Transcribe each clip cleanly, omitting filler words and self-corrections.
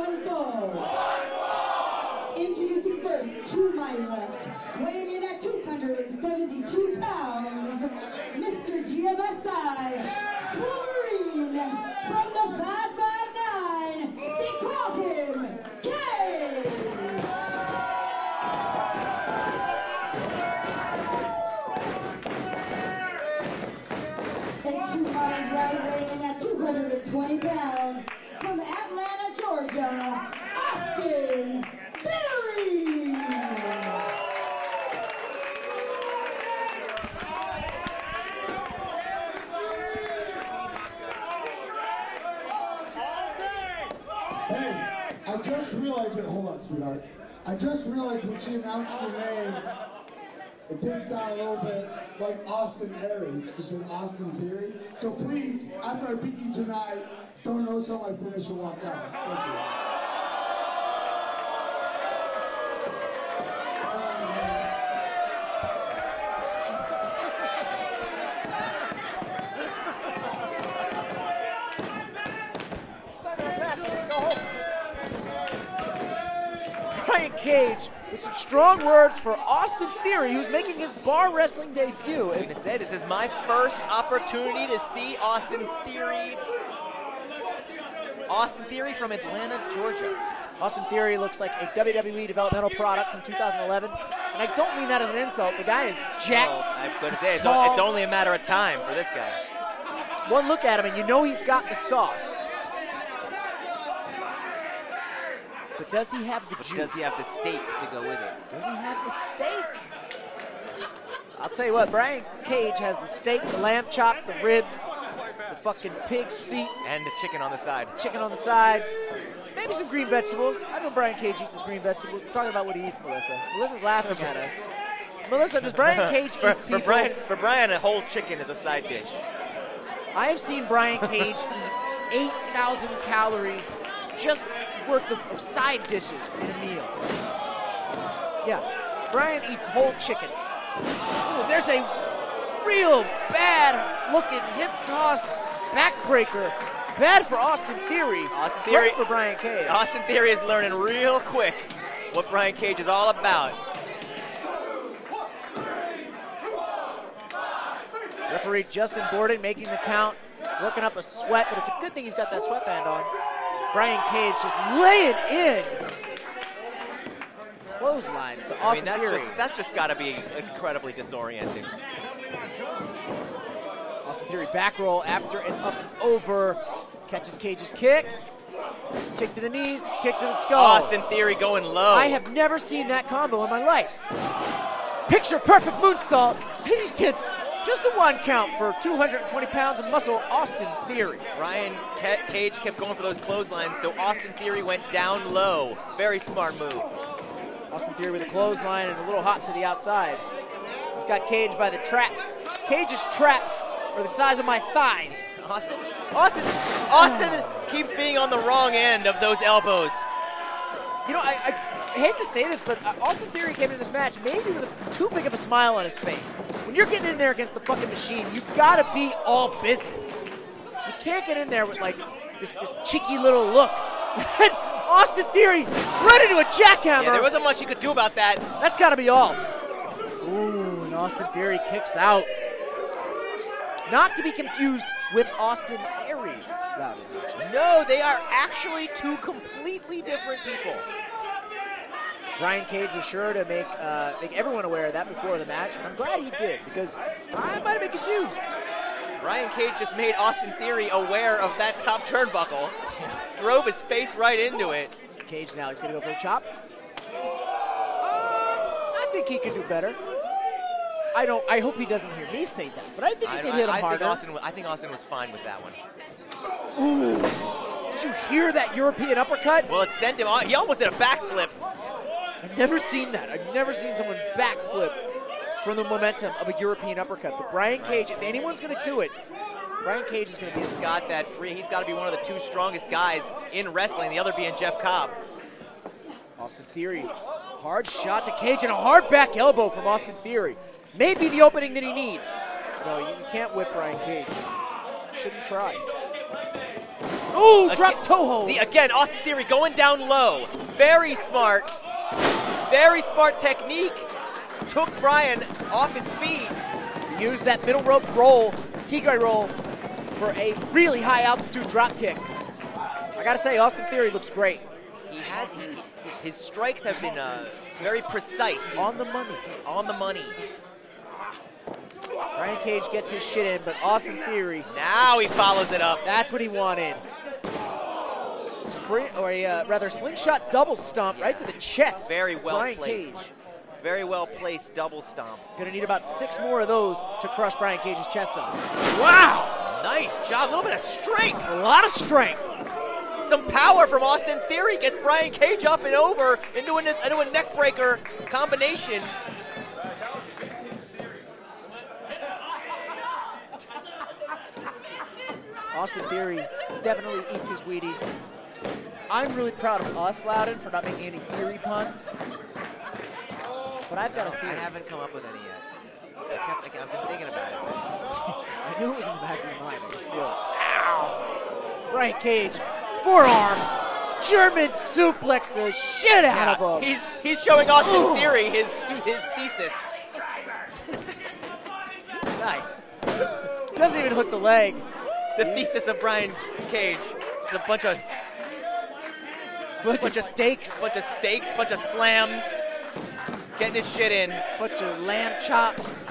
one ball. Introducing first to my left, weighing in at 272 pounds, Mr. GMSI, Swolverine, from the 559, they call him Cage. And to my right, weighing in at 220 pounds, from Atlanta, Georgia, Austin Theory. Hey, I just realized, hold on, sweetheart. I just realized when she announced your name, it did sound a little bit like Austin Aries, because said Austin Theory. So please, after I beat you tonight, don't know so I finish and walk out. Thank you. Brian Cage with some strong words for Austin Theory, who's making his bar wrestling debut. Like I said, this is my first opportunity to see Austin Theory. Austin Theory from Atlanta, Georgia. Austin Theory looks like a WWE developmental product from 2011. And I don't mean that as an insult. The guy is jacked. Well, I'm going to say, it's tall. only a matter of time for this guy. One look at him and you know he's got the sauce. But does he have the juice? Does he have the steak to go with it? Does he have the steak? I'll tell you what, Brian Cage has the steak, the lamb chop, the ribs, the fucking pig's feet. And the chicken on the side. Chicken on the side. Maybe some green vegetables. I know Brian Cage eats his green vegetables. We're talking about what he eats, Melissa. Melissa's laughing at us. Melissa, does Brian Cage eat people? For Brian, a whole chicken is a side dish. I have seen Brian Cage eat 8,000 calories just worth of side dishes in a meal. Yeah, Brian eats whole chickens. Ooh, there's a real bad-looking hip toss backbreaker. Bad for Austin Theory. Austin Theory great for Brian Cage. Austin Theory is learning real quick what Brian Cage is all about. Referee Justin Borden making the count, working up a sweat, but it's a good thing he's got that sweatband on. Brian Cage just laying in clotheslines to Austin Theory. That's just got to be incredibly disorienting. Austin Theory back roll after and up and over. Catches Cage's kick. Kick to the knees, kick to the skull. Austin Theory going low. I have never seen that combo in my life. Picture perfect moonsault. He's did just a one count for 220 pounds of muscle, Austin Theory. Brian Cage kept going for those clotheslines, so Austin Theory went down low. Very smart move. Austin Theory with a clothesline and a little hop to the outside. He's got Cage by the traps. Cage's traps are the size of my thighs. Austin keeps being on the wrong end of those elbows. You know, I hate to say this, but Austin Theory came into this match maybe with too big of a smile on his face. When you're getting in there against the fucking machine, you've got to be all business. You can't get in there with, like, this cheeky little look. Austin Theory right into a jackhammer. Yeah, there wasn't much you could do about that. That's got to be all. Ooh, and Austin Theory kicks out. Not to be confused with Austin Aries. No, they are actually two completely different people. Brian Cage was sure to make everyone aware of that before the match, and I'm glad he did, because I might have been confused. Brian Cage just made Austin Theory aware of that top turnbuckle, drove his face right into it. Cage now, he's going to go for a chop. I think he could do better. I hope he doesn't hear me say that, but I think he can hit him harder. I think Austin was fine with that one. Ooh, did you hear that European uppercut? Well, it sent him on. He almost did a backflip. I've never seen that. I've never seen someone backflip from the momentum of a European uppercut. But Brian Cage, if anyone's going to do it, Brian Cage is going to be. He's got that free. He's got to be one of the two strongest guys in wrestling, the other being Jeff Cobb. Austin Theory, hard shot to Cage and a hard back elbow from Austin Theory. Maybe the opening that he needs. No, you can't whip Brian Cage. Shouldn't try. Ooh, drop toe hold. See, again, Austin Theory going down low. Very smart technique. Took Bryan off his feet. Use that middle rope roll, tigre roll, for a really high altitude drop kick. I gotta say, Austin Theory looks great. His strikes have been very precise. On the money. On the money. Brian Cage gets his shit in, but Austin Theory. Now he follows it up. That's what he wanted. Slingshot double stomp right to the chest. Very well Brian placed. Cage. Very well placed double stomp. Gonna need about 6 more of those to crush Brian Cage's chest, though. Wow! Nice job. A little bit of strength. A lot of strength. Some power from Austin Theory gets Brian Cage up and over into a neck breaker combination. Austin Theory definitely eats his Wheaties. I'm really proud of us, Loudon, for not making any Theory puns. But I've got a theory. I haven't come up with any yet. I've been thinking about it. I knew it was in the back of your mind. I just feel it. Ow! Brian Cage, forearm, German suplex the shit out of him. He's showing Austin Theory his thesis. Nice. Doesn't even hook the leg. The thesis of Brian Cage is a bunch of steaks. Bunch of steaks, bunch of slams. Getting his shit in. Bunch of lamb chops.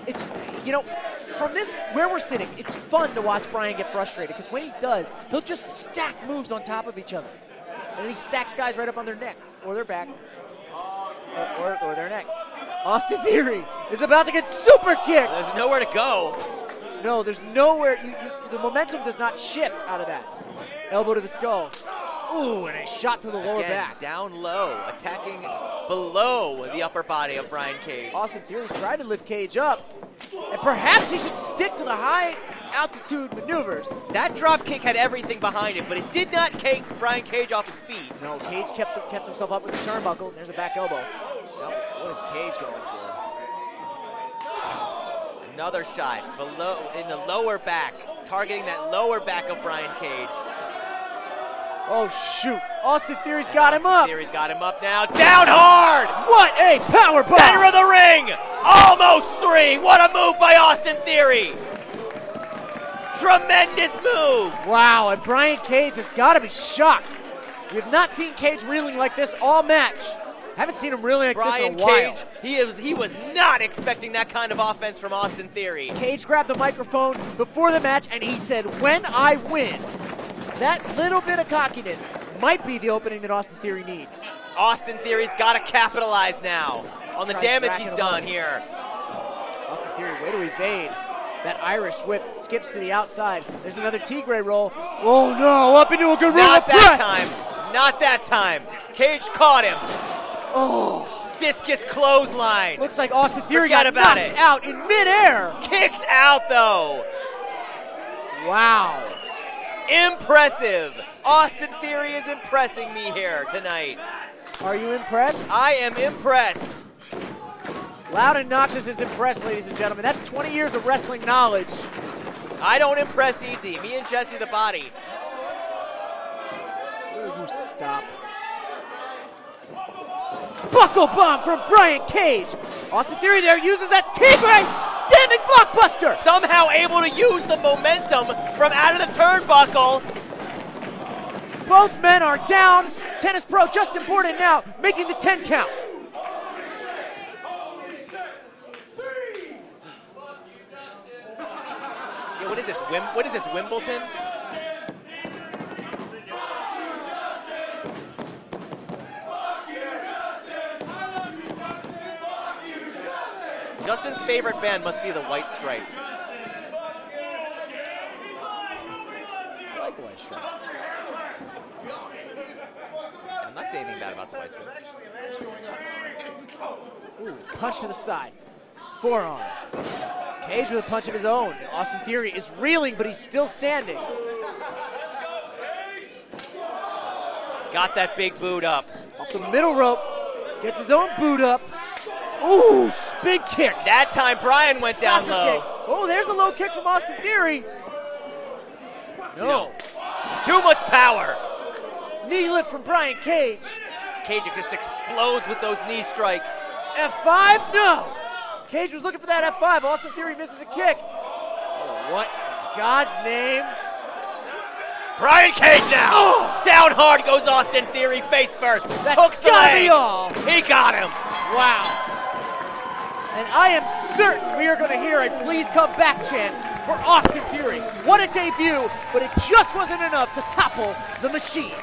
It's, from this, where we're sitting, it's fun to watch Brian get frustrated, because when he does, he'll just stack moves on top of each other. And then he stacks guys right up on their neck, or their back, or their neck. Austin Theory is about to get super kicked. There's nowhere to go. No, there's nowhere. The momentum does not shift out of that. Elbow to the skull. Ooh, and a shot to the lower back. Down low, attacking below the upper body of Brian Cage. Austin Theory tried to lift Cage up, and perhaps he should stick to the high altitude maneuvers. That drop kick had everything behind it, but it did not take Brian Cage off his feet. No, Cage kept himself up with the turnbuckle. There's a back elbow. What is Cage going for? Another shot below in the lower back, targeting that lower back of Brian Cage. Oh, shoot. Austin Theory's got him up. Theory's got him up now. Down hard! What a power bomb! Center of the ring! Almost 3! What a move by Austin Theory! Tremendous move! Wow, and Brian Cage has got to be shocked. We have not seen Cage reeling like this all match. Haven't seen him reeling like this in a while. Cage, he was not expecting that kind of offense from Austin Theory. Cage grabbed the microphone before the match, and he said, "When I win." That little bit of cockiness might be the opening that Austin Theory needs. Austin Theory's got to capitalize now on the damage he's done here. Austin Theory, way to evade. That Irish whip skips to the outside. There's another Tigre roll. Oh no, up into a gorilla press. Not that time. Not that time. Cage caught him. Oh. Discus clothesline. Looks like Austin Theory got knocked out in midair. Kicks out though. Wow. Impressive. Austin Theory is impressing me here tonight. Are you impressed? I am impressed. Loud and Noxious is impressed, ladies and gentlemen. That's 20 years of wrestling knowledge. I don't impress easy. Me and Jesse the Body. Will you stop? Buckle bomb from Brian Cage. Austin Theory there uses that Tigre standing blockbuster. Somehow able to use the momentum from out of the turnbuckle. Both men are down. Tennis Pro Justin Borden now making the 10 count. Yeah, what is this? What is this, Wimbledon? Justin's favorite band must be the White Stripes. I like the White Stripes. I'm not saying anything bad about the White Stripes. Ooh, punch to the side. Forearm. Cage with a punch of his own. Austin Theory is reeling, but he's still standing. Got that big boot up. Off the middle rope. Gets his own boot up. Ooh, spin kick. That time Brian went down low. Kick. Oh, there's a low kick from Austin Theory. No. Too much power. Knee lift from Brian Cage. Cage just explodes with those knee strikes. F5? No. Cage was looking for that F5. Austin Theory misses a kick. Oh, what in God's name? Brian Cage now. Oh. Down hard goes Austin Theory, face first. That's hooks the gotta leg. be all. He got him. Wow. And I am certain we are going to hear a please come back chant for Austin Theory. What a debut, but it just wasn't enough to topple the machine.